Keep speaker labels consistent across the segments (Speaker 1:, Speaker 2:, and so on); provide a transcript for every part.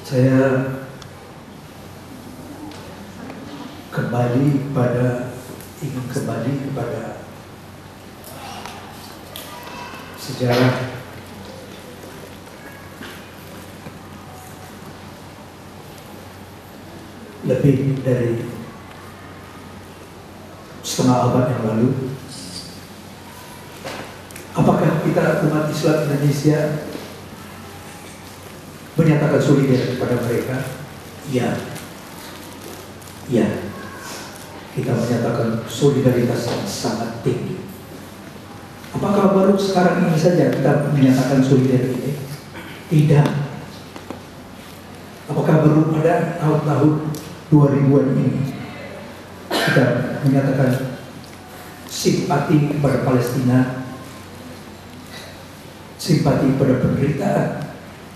Speaker 1: Saya ingin kembali kepada sejarah lebih dari setengah abad yang lalu. Apakah kita umat Islam Indonesia menyatakan solidar kepada mereka? Ya, kita menyatakan solidaritas yang sangat tinggi. Apakah baru sekarang ini saja kita menyatakan solidar ini? Tidak. Apakah baru pada tahun-tahun 2000-an ini kita menyatakan simpati kepada Palestina, simpati pada penderitaan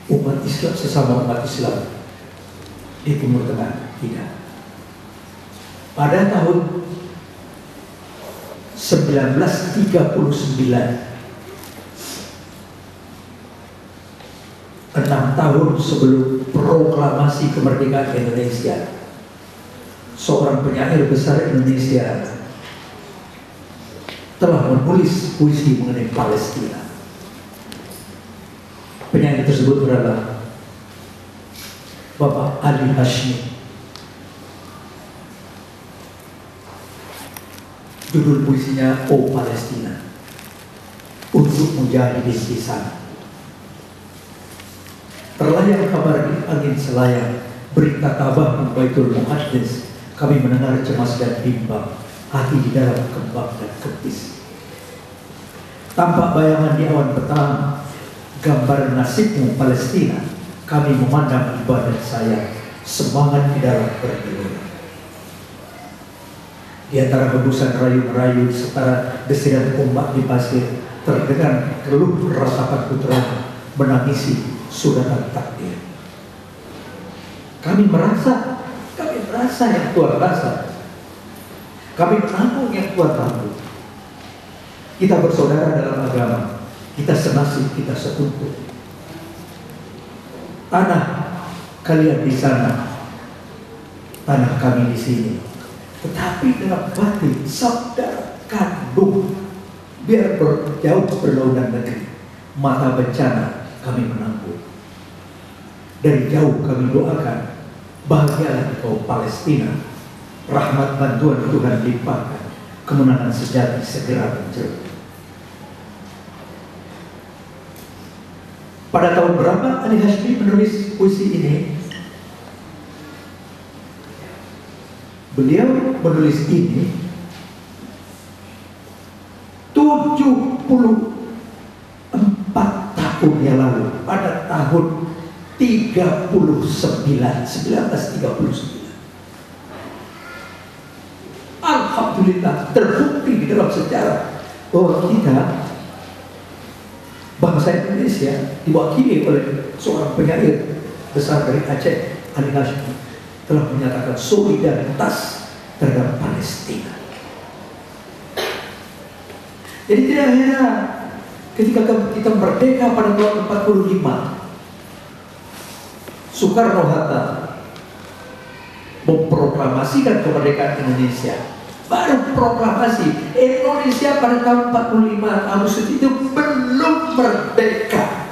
Speaker 1: umat Islam, sesama umat Islam di Timur Tengah? Tidak. Pada tahun 1939, 6 tahun sebelum proklamasi kemerdekaan Indonesia, seorang penyair besar Indonesia telah menulis puisi mengenai Palestina. Penyanyi tersebut adalah Bapak Ali Hashmi. Judul puisinya "Oh Palestina, untuk mujahidin di sana. Terlayang kabar di angin selayang, berita tabah Baitul Muqaddas, kami mendengar cemas dan bimbang, hati di dalam kembang dan ketis. Tampak bayangan di awan petang, gambar nasibmu Palestina, kami memandang ibadah sayang, semangat di dalam bergelora. Di antara hembusan rayu-rayu setara desiran ombak di pasir, terdengar keluh ratapan putra menangisi suratan takdir. Kami merasa yang Tuhan rasa. Kami menanggung yang Tuhan tanggung. Kita bersaudara dalam agama, kita senasib, kita sekutu. Tanah kalian di sana, tanah kami di sini. Tetapi dalam batin saudara kandung, biar jauh berlaunan negeri, mata bencana kami menanggung. Dari jauh kami doakan, bahagialah engkau Palestina, rahmat bantuan Tuhan limpahkan, kemenangan sejati segera menjerit. Pada tahun berapa Ali Hashmi menulis puisi ini? Beliau menulis ini 74 tahun yang lalu, pada tahun 1939. Alhamdulillah terbukti di dalam sejarah bahwa kita, bangsa Indonesia, diwakili oleh seorang penyair besar dari Aceh, Ali Hashmi, telah menyatakan solidaritas terhadap Palestina. Jadi tidak heran ketika kita merdeka pada tahun 45, Soekarno-Hatta memproklamasikan kemerdekaan Indonesia. Baru proklamasi Indonesia pada tahun 45 Agustus itu belum merdeka.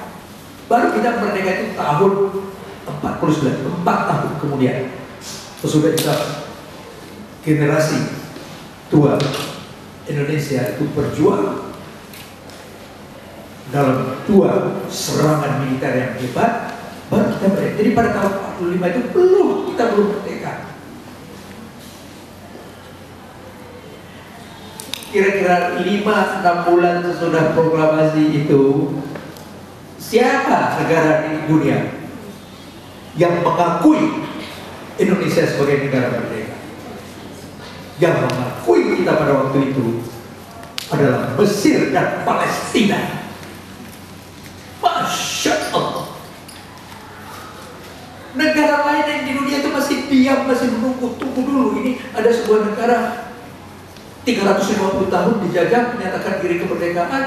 Speaker 1: Baru kita merdeka itu tahun 49, 4 tahun kemudian. Sesudah kita generasi tua Indonesia itu berjuang dalam 2 serangan militer yang hebat, baru kita merdeka. Jadi pada tahun 45 itu kita belum merdeka. Kira-kira 5-6 bulan sesudah proklamasi itu, siapa negara di dunia yang mengakui Indonesia sebagai negara merdeka? Yang mengakui kita pada waktu itu adalah Mesir dan Palestina. Masya Allah. Negara lain yang di dunia itu masih diam, masih menunggu, tunggu dulu. Ini ada sebuah negara 350 tahun dijajah, menyatakan diri kemerdekaan,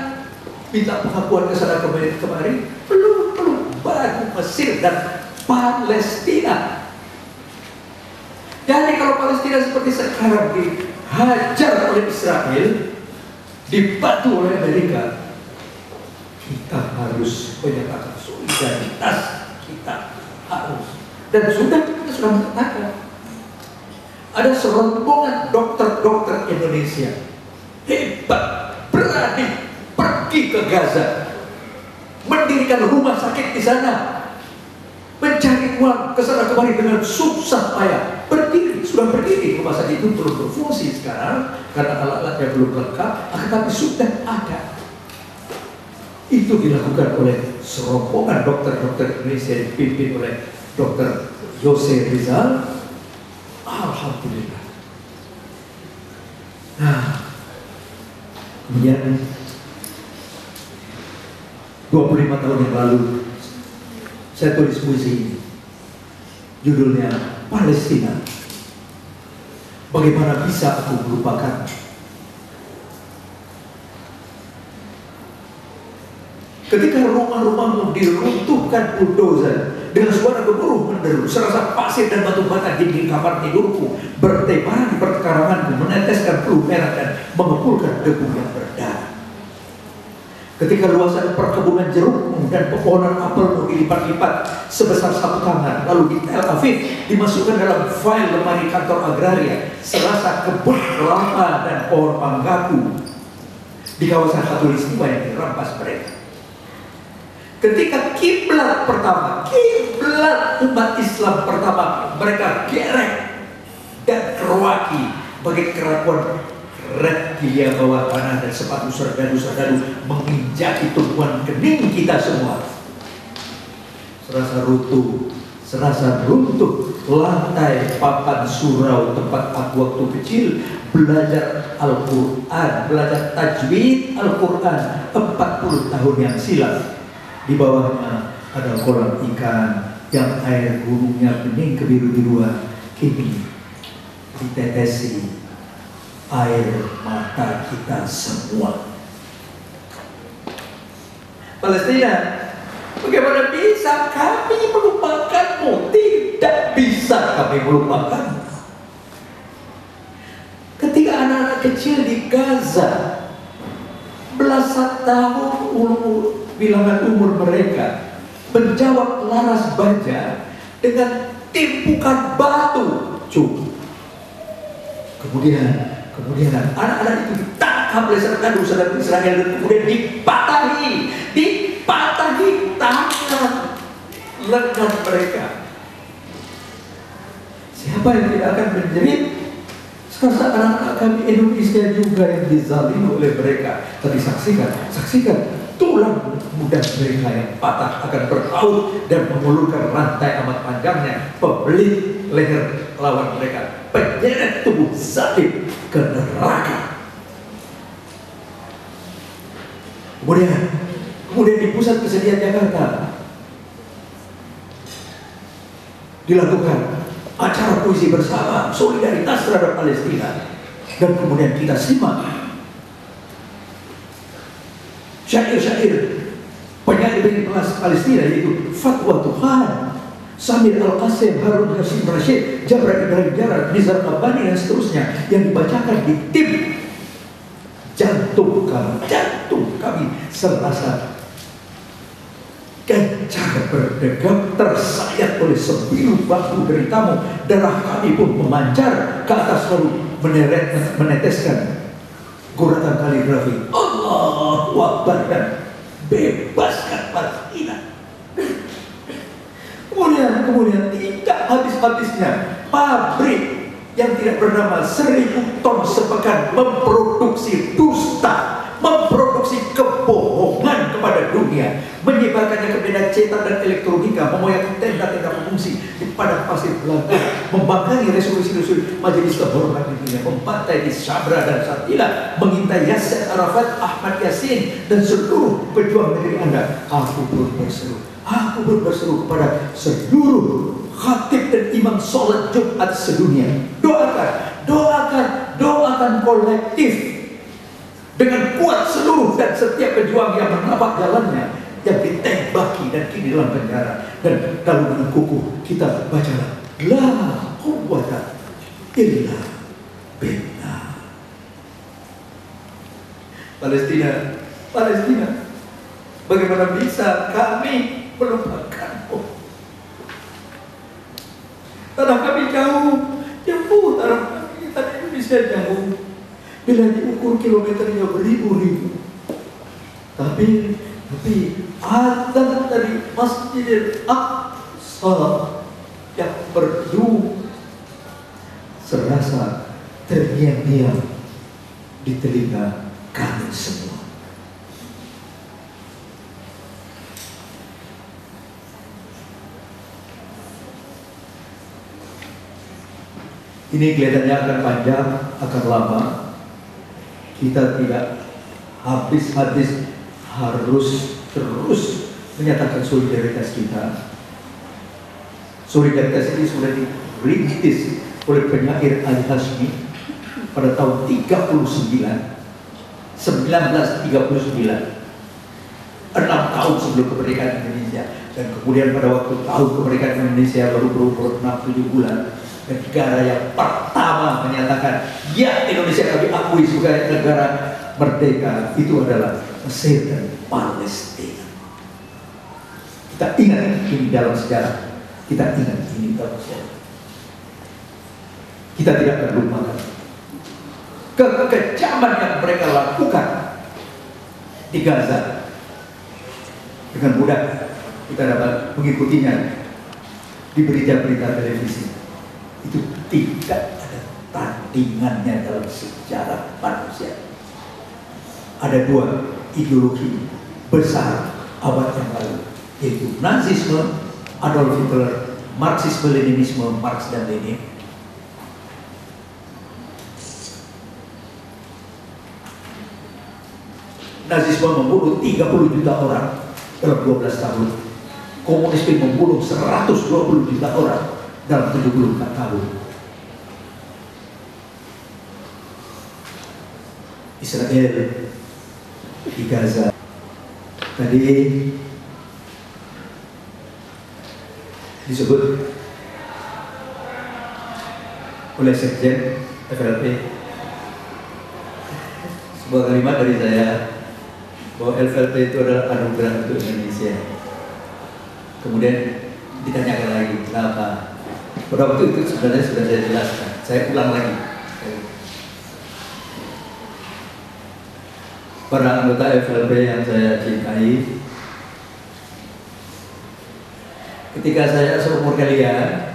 Speaker 1: minta pengakuan ke sana kemari. Belum. Baru Mesir dan Palestina. Jadi kalau Palestina seperti sekarang dihajar oleh Israel, dibantu oleh Amerika, kita harus menyatakan solidaritas, kita harus. Dan kita sudah mengatakan, ada serombongan dokter-dokter Indonesia hebat, berani pergi ke Gaza, mendirikan rumah sakit di sana, mencari uang ke sana kemari dengan susah payah. Sudah berdiri, rumah sakit itu belum berfungsi sekarang karena alat-alatnya belum lengkap, tetapi sudah ada. Itu dilakukan oleh serombongan dokter-dokter Indonesia yang dipimpin oleh Dr. Yose Rizal. Alhamdulillah. Nah, kemudian 25 tahun yang lalu saya tulis puisi ini, judulnya Palestina. Bagaimana bisa aku melupakan? Ketika rumah-rumahmu diruntuhkan bulldozer dengan suara gemuruh menderu, serasa pasir dan batu bata dinding kamar tidurku bertebaran di perkaranganku, meneteskan peluh merah dan mengepulkan debu yang berdarah. Ketika luasan perkebunan jerukmu dan pepohonan apelmu dilipat-lipat sebesar satu tangan, lalu di Tel Aviv dimasukkan dalam file lemari kantor agraria, serasa kebun kelapa dan pohon manggaku di kawasan khatulistiwa yang dirampas mereka. Ketika kiblat pertama, kiblat umat Islam pertama, mereka gerek dan keruaki bagi keraguan reptilia bawah tanah dan sepatu serdadu-serdadu menginjaki tumpuan kening kita semua. Serasa runtuh lantai papan surau tempat aku waktu kecil belajar Al-Quran, belajar tajwid Al-Quran 40 tahun yang silam. Di bawahnya ada kolam ikan yang air gunungnya bening kebiru-biruan, kini ditetesi air mata kita semua. Palestina, bagaimana bisa kami melupakanmu? Tidak bisa kami melupakanmu. Ketika anak-anak kecil di Gaza, belasan tahun bilangan umur mereka menjawab laras baja dengan timpukan batu. Kemudian anak-anak itu ditangkap oleh saudara-saudara Israel dan kemudian dipatahi tangan lengan mereka. Siapa yang tidak akan menjerit? Sekarang anak-anak kami Indonesia juga yang dizalimi oleh mereka. Tapi saksikan tulang muda mereka yang patah akan beraut dan mengulurkan rantai amat panjangnya, pembelit leher lawan mereka, penyeret tubuh zalim ke neraka. Kemudian di pusat kesedihan Jakarta dilakukan acara puisi bersama solidaritas terhadap Palestina, dan kemudian kita simak syair-syair penyair Palestina, yaitu Fatwa Tuhan, Samir Al-Qasim, Harun Hashim Rashid, Jabra Ibrahim Jarad, Nizar Abani dan seterusnya, yang dibacakan di tim. Jantung kami serasa gencar berdegap, tersayat oleh sebilu baku deritamu. Darah kami pun memancar ke atas lalu meneteskan guratan kaligrafi Allahu Akbar dan bebaskan Palestina. Kemudian tidak habis-habisnya pabrik yang tidak bernama 1000 ton sepekan memproduksi dusta, memproduksi kebohongan kepada dunia, menyebarkannya ke bidang cetak dan elektronika, memoyakkan tenda-tenda pengungsi di padang pasir belantara, membangkangi resolusi-resolusi Majelis Kehormatan Dunia, membantai di Sabra dan Satila, mengintai Yasser Arafat, Ahmad Yasin dan seluruh pejuang negeri Anda. Aku pun berseru kepada seluruh khatib dan imam sholat Jumat sedunia. Doakan kolektif dengan kuat seluruh dan setiap pejuang yang menapak jalannya, yang ditembaki dan kini dalam penjara. Dan kalau dengan kukuh kita bacalah la quwwata illa billah. Palestina, Palestina, bagaimana bisa kami melupakanmu? Tanah kami jauh, jauh tanah kami, tanah Indonesia jauh. Bila diukur kilometernya beribu-ribu, tapi azan dari Masjidil Aqsa yang merdu serasa terngiang-ngiang di telinga kami semua. Ini kelihatannya akan panjang, akan lama. Kita tidak habis-habis harus terus menyatakan solidaritas kita. Solidaritas ini sudah dirintis oleh penyair Ali Hashmi pada tahun 1939, 6 tahun sebelum kemerdekaan Indonesia. Dan kemudian pada waktu tahun kemerdekaan Indonesia baru berumur 6-7 bulan, negara yang pertama menyatakan ya Indonesia kami akui sebagai negara merdeka itu adalah Mesir dan Palestina. Kita ingat ini dalam sejarah, kita ingat ini dalam sejarah. Kita tidak perlu lupakan kekejaman yang mereka lakukan di Gaza. Dengan mudah kita dapat mengikutinya di berita-berita televisi. Itu tidak ada tandingannya dalam sejarah manusia. Ada dua ideologi besar abad yang lalu, yaitu Nazisme, Adolf Hitler, Marxisme-Leninisme, Marx dan Lenin. Nazisme membunuh 30 juta orang dalam 12 tahun. Komunisme membunuh 120 juta orang dalam 74 tahun. Israel di Gaza tadi disebut oleh Sekjen FLP, sebuah kalimat dari saya bahwa FLP itu adalah anugerah untuk Indonesia. Kemudian ditanyakan lagi kenapa. Pada waktu itu sebenarnya sudah saya jelaskan, saya ulang lagi. Para anggota FLP yang saya cintai, ketika saya seumur kalian,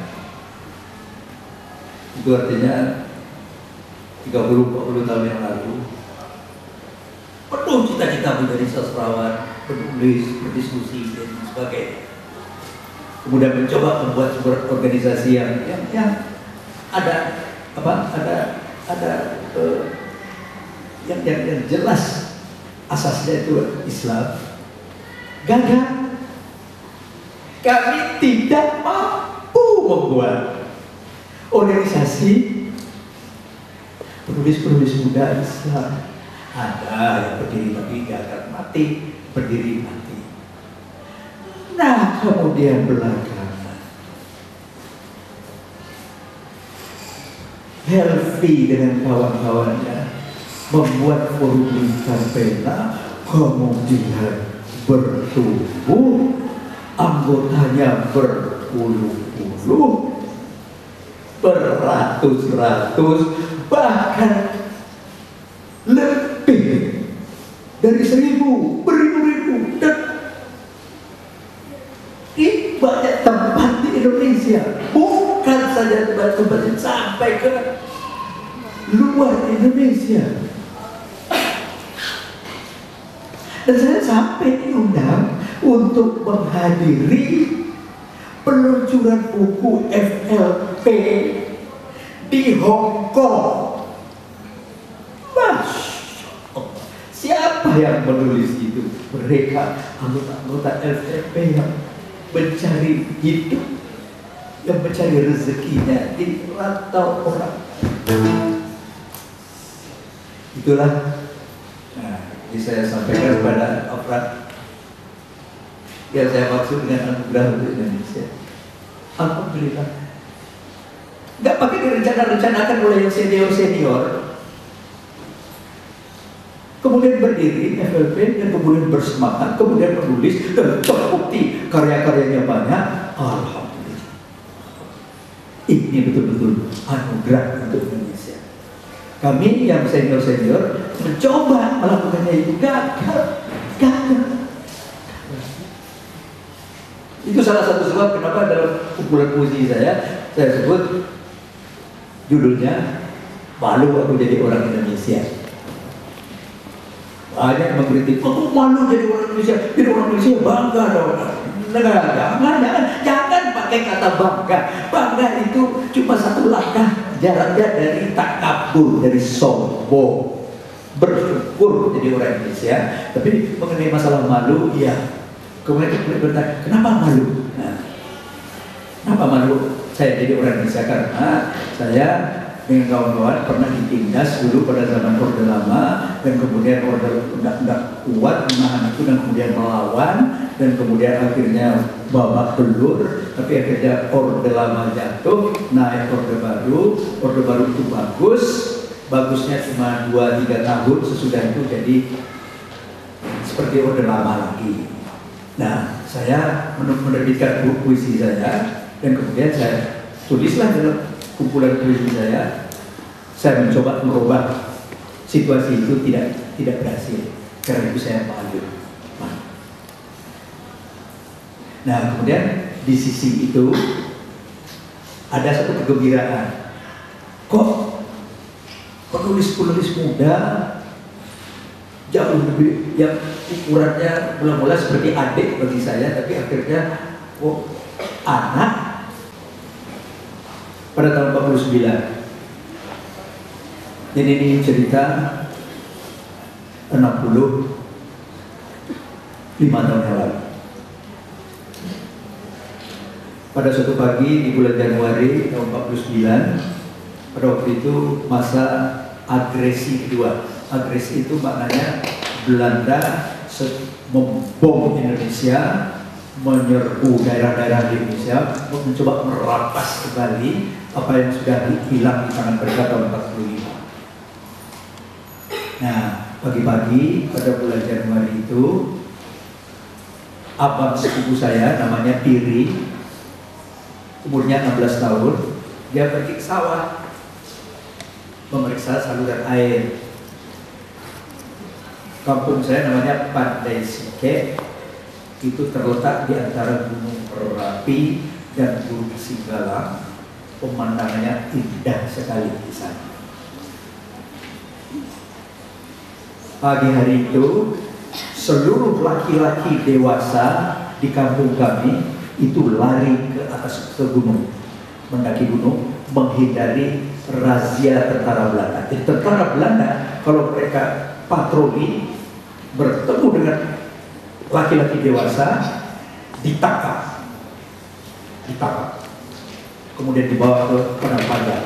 Speaker 1: itu artinya 30-40 tahun yang lalu, penuh cita-cita menjadi sastrawan, penulis, berdiskusi dan sebagainya. Kemudian mencoba membuat sebuah organisasi yang ada yang jelas asasnya itu Islam. Gagal. Kami tidak mampu membuat organisasi penulis-penulis muda Islam. Ada yang berdiri tapi gagal, mati, berdiri mati. Nah, kemudian belakangan Helvi dengan kawan-kawannya membuat forum lintas pena, kemudian bertumbuh, anggotanya berpuluh-puluh, beratus-ratus, bahkan lebih dari 1000, beribu-ribu, dan di banyak tempat di Indonesia, bukan saja tempat-tempat sampai ke luar Indonesia. Dan saya sampai diundang untuk menghadiri peluncuran buku FLP di Hong Kong. Siapa yang menulis itu? Mereka anggota-anggota FLP yang mencari hidup, yang mencari rezekinya di rantau orang. Itulah. Nah, ini saya sampaikan kepada Afran. Yang saya maksud dengan anugerah untuk Indonesia. Alhamdulillah. Nggak pakai direncana-rencanakan oleh yang senior-senior. Kemudian berdiri FLP dan kemudian bersemangat, kemudian menulis dan terbukti karya-karyanya banyak. Alhamdulillah. Ini betul-betul anugerah untuk Indonesia. Kami yang senior-senior mencoba melakukannya itu gagal. Itu salah satu sebab kenapa dalam kumpulan puisi saya sebut judulnya Malu Aku Jadi Orang Indonesia. Banyak yang mengkritik, kok malu jadi orang Indonesia? Jadi orang Indonesia bangga dong. Jangan pakai kata bangga. Bangga itu cuma satu langkah jaraknya dari takabur, dari sombong. Bersyukur jadi orang Indonesia. Tapi mengenai masalah malu, ya kemudian bertanya, kenapa malu? Nah, kenapa malu saya jadi orang Indonesia? Karena saya dengan kawan-kawan pernah ditindas dulu pada zaman Orde Lama, dan kemudian Orde tidak kuat menahan itu dan kemudian melawan, dan kemudian akhirnya babak belur. Tapi akhirnya Orde Lama jatuh, naik Orde Baru itu bagusnya cuma 2-3 tahun, sesudah itu jadi seperti Orde Lama lagi. Nah, saya menerbitkan buku puisi saya, dan kemudian saya tulislah dalam kumpulan puisi saya mencoba merubah situasi itu, tidak berhasil. Karena itu saya malu. Nah, kemudian di sisi itu ada satu kegembiraan. Kok penulis-penulis muda jauh lebih yang ukurannya mula-mula seperti adik bagi saya, tapi akhirnya anak pada tahun 49. Jadi ini cerita 65 tahun yang lalu. Pada suatu pagi di bulan Januari tahun 49, pada waktu itu masa agresi kedua. Agresi itu maknanya Belanda membom Indonesia, menyerbu daerah-daerah di Indonesia, mencoba merampas kembali apa yang sudah hilang di tangan mereka tahun 45. Nah, pagi-pagi pada bulan Januari itu, abang sepupu saya namanya Piri, umurnya 16 tahun, dia pergi ke sawah memeriksa saluran air. Kampung saya namanya Pandai Sike, itu terletak di antara Gunung Merapi dan Gunung Singgalang. Pemandangannya indah sekali di sana. Pagi hari itu, seluruh laki-laki dewasa di kampung kami itu lari ke atas ke gunung, mendaki gunung, menghindari razia tentara Belanda. Jadi tentara Belanda kalau mereka patroli bertemu dengan laki-laki dewasa, ditangkap, kemudian dibawa ke Padang Panjang,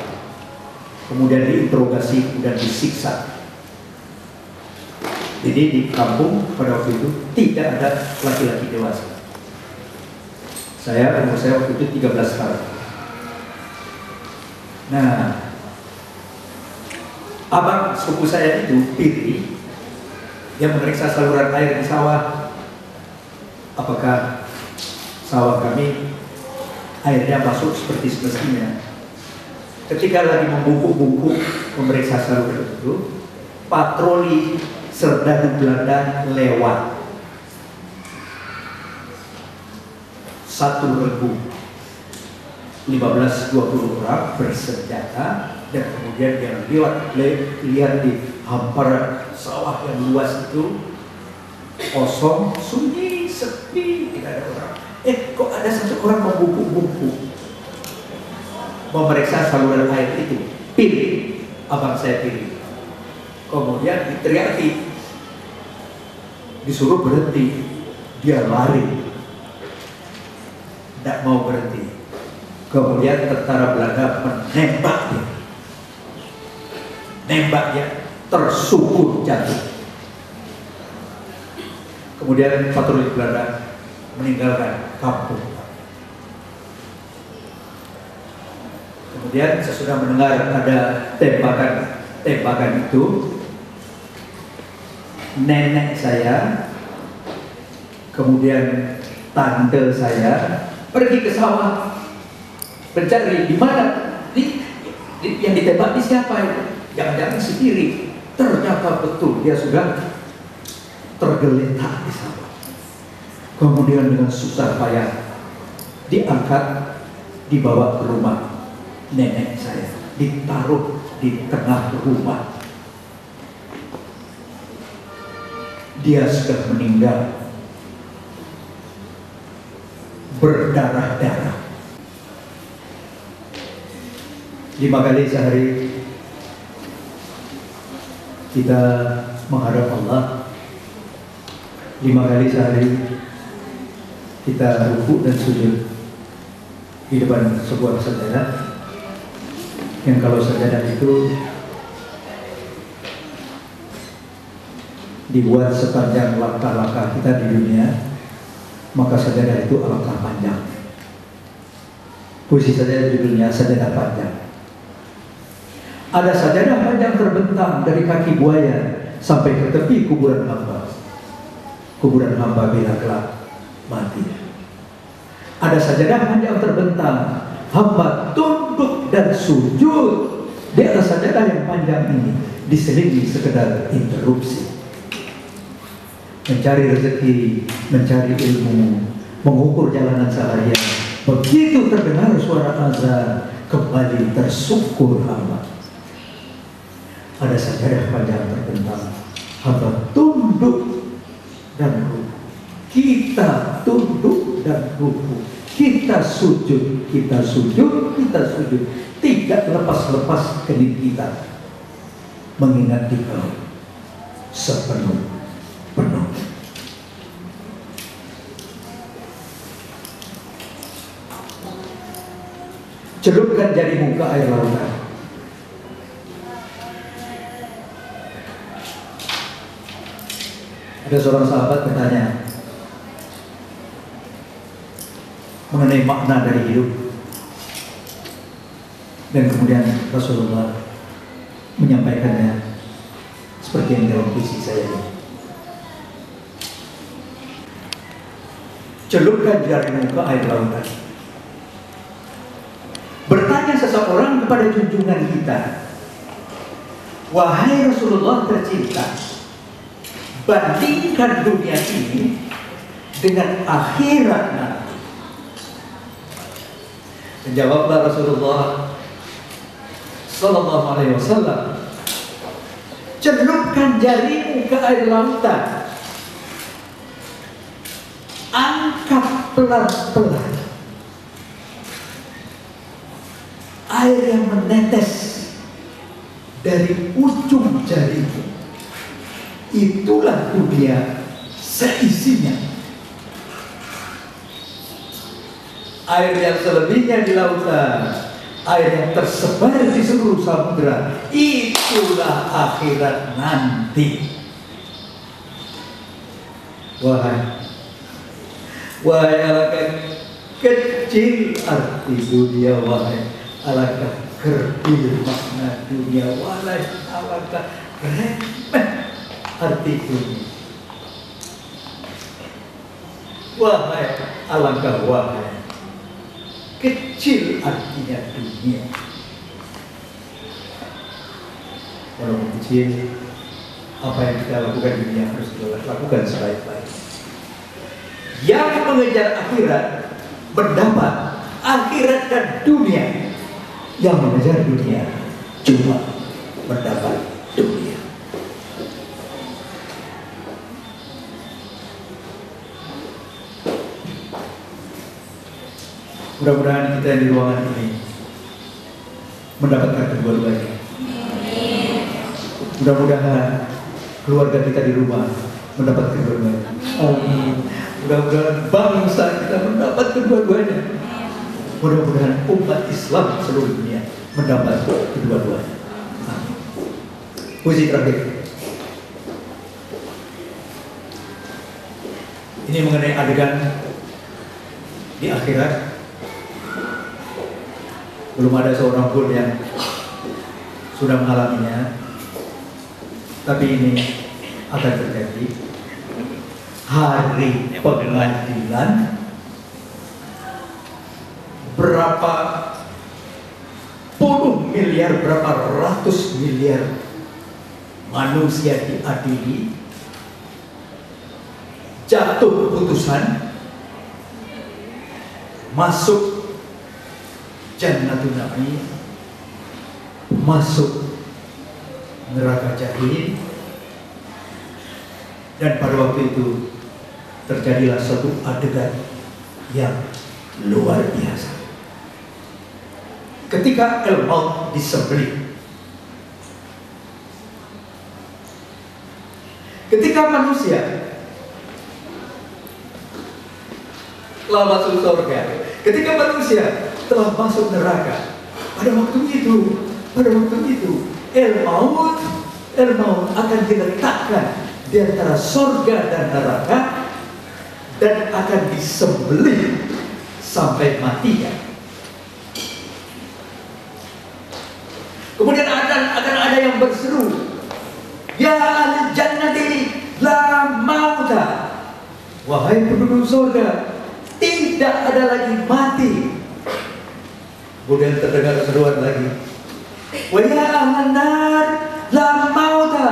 Speaker 1: kemudian diinterogasi, kemudian disiksa. Jadi di kampung pada waktu itu tidak ada laki-laki dewasa. Umur saya waktu itu 13 tahun. Nah, abang sepupu saya itu Piri, yang memeriksa saluran air di sawah. Apakah sawah kami airnya masuk seperti semestinya? Ketika lagi membungkuk-bungkuk memeriksa saluran itu, patroli serdadu Belanda lewat. Satu regu 15-20 orang bersenjata, dan kemudian dia lihat di hamparan sawah yang luas itu kosong, sunyi, sepi, tidak ada orang. Kok ada satu orang membungkuk-bungkuk memeriksa saluran air itu. Piri, abang saya Piri. Kemudian diteriaki, disuruh berhenti, dia lari, tidak mau berhenti. Kemudian tentara Belanda menembaknya, tersungkur jatuh. Kemudian patroli Belanda meninggalkan kampung. Kemudian sesudah mendengar ada tembakan itu, nenek saya, kemudian tante saya pergi ke sawah mencari di mana yang ditembak ini siapa itu. Jangan-jangan si Kiri. Ternyata betul dia sudah tergeletak di sawah. Kemudian dengan susah payah diangkat, dibawa ke rumah nenek saya, ditaruh di tengah rumah. Dia sudah meninggal, berdarah-darah. 5 kali sehari kita menghadap Allah. 5 kali sehari kita rukuk dan sujud di depan sebuah sajadah, yang kalau sajadah itu dibuat sepanjang langkah-langkah kita di dunia, maka sajadah itu alangkah panjang. Puisi saja judulnya Sajadah Panjang. Ada sajadah panjang terbentang dari kaki buaya sampai ke tepi kuburan hamba. Kuburan hamba bila kelak mati. Ada sajadah panjang terbentang, hamba tunduk dan sujud di atas sajadah yang panjang ini, diselingi sekedar interupsi. Mencari rezeki, mencari ilmu, mengukur jalanan seharian. Begitu terdengar suara azan, kembali tersungkur hamba. Ada sajadah panjang terbentang, hamba tunduk dan rukuk. Kita tunduk dan rukuk. Kita sujud, kita sujud, kita sujud. Tidak lepas-lepas kening kita mengingat Dikau sepenuh-penuh. Celupkan jarimu ke air lautan. Ada seorang sahabat bertanya mengenai makna dari hidup, dan kemudian Rasulullah menyampaikannya seperti yang dalam puisi saya ini. Celupkan jarimu ke air lautan. Bertanya seseorang kepada junjungan kita, wahai Rasulullah tercinta, bandingkan dunia ini dengan akhirat nanti. Menjawablah Rasulullah Sallallahu Alaihi Wasallam, celupkan jarimu ke air lautan, angkat pelan-pelan air yang menetes dari ujung jarimu. Itulah dunia seisinya. Air yang selebihnya di lautan, air yang tersebar di seluruh samudera, itulah akhirat nanti. Wahai alangkah kecil arti dunia, wahai alangkah kerdil makna dunia, wahai alangkah remeh arti dunia. Wahai alangkah wahai kecil artinya dunia. Walaupun kecil, apa yang kita lakukan di dunia harus kita lakukan sebaik-baik. Yang mengejar akhirat mendapat akhirat dan dunia. Yang mengejar dunia cuma mendapat dunia. Mudah-mudahan kita di ruangan ini mendapatkan kedua-duanya. Mudah-mudahan keluarga kita di rumah mendapat kedua-duanya. Mudah-mudahan bangsa kita mendapat kedua-duanya. Mudah-mudahan umat Islam seluruh dunia mendapat kedua-duanya. Puisi terakhir. Ini mengenai adegan di akhirat belum ada seorang pun yang sudah mengalaminya, tapi ini akan terjadi. Hari pengadilan, berapa puluh miliar, berapa ratus miliar manusia diadili, jatuh keputusan, masuk Jannatun Na'im, masuk neraka Jahim. Dan pada waktu itu terjadilah suatu adegan yang luar biasa. Ketika Al-Maut disembelih, ketika manusia telah masuk surga, ketika manusia telah masuk neraka, pada waktu itu Al-Maut akan diletakkan di antara surga dan neraka dan akan disembelih sampai mati. Kemudian akan ada yang berseru, ya ahli jannati la mauta, wahai penduduk surga, tidak ada lagi mati. Kemudian terdengar seruan lagi, wa ya ahlan nar la mauta,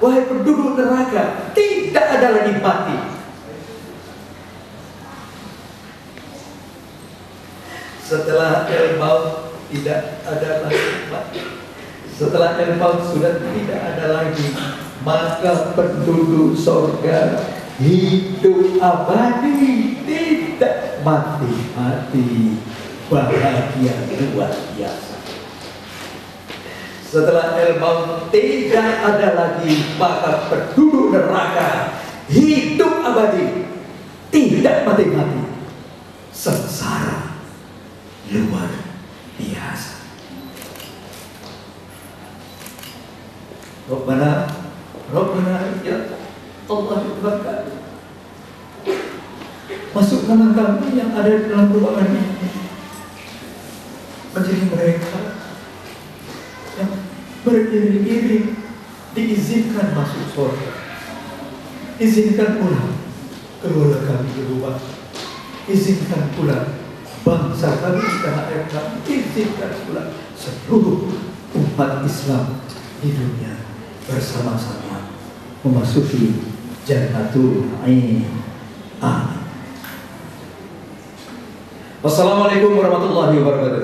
Speaker 1: wahai penduduk neraka, tidak ada lagi mati. Setelah Al-Maut tidak ada lagi mati, setelah Al-Maut sudah tidak ada lagi, maka penduduk surga hidup abadi, tidak mati-mati, bahagia luar biasa. Setelah Al-Maut tidak ada lagi, maka penduduk neraka hidup abadi, tidak mati-mati, sengsara luar biasa. Rabbana ya Allah Tuhan, masukkanlah kami yang ada di dalam ruangan ini menjadi mereka yang beriring-iring diizinkan masuk surga. Izinkan pula keluarga kami di rumah, izinkan pula bangsa kami di tanah air kami, izinkan pula seluruh umat Islam di dunia bersama-sama memasuki Jannatul Na'im. Amin. Wassalamualaikum warahmatullahi wabarakatuh.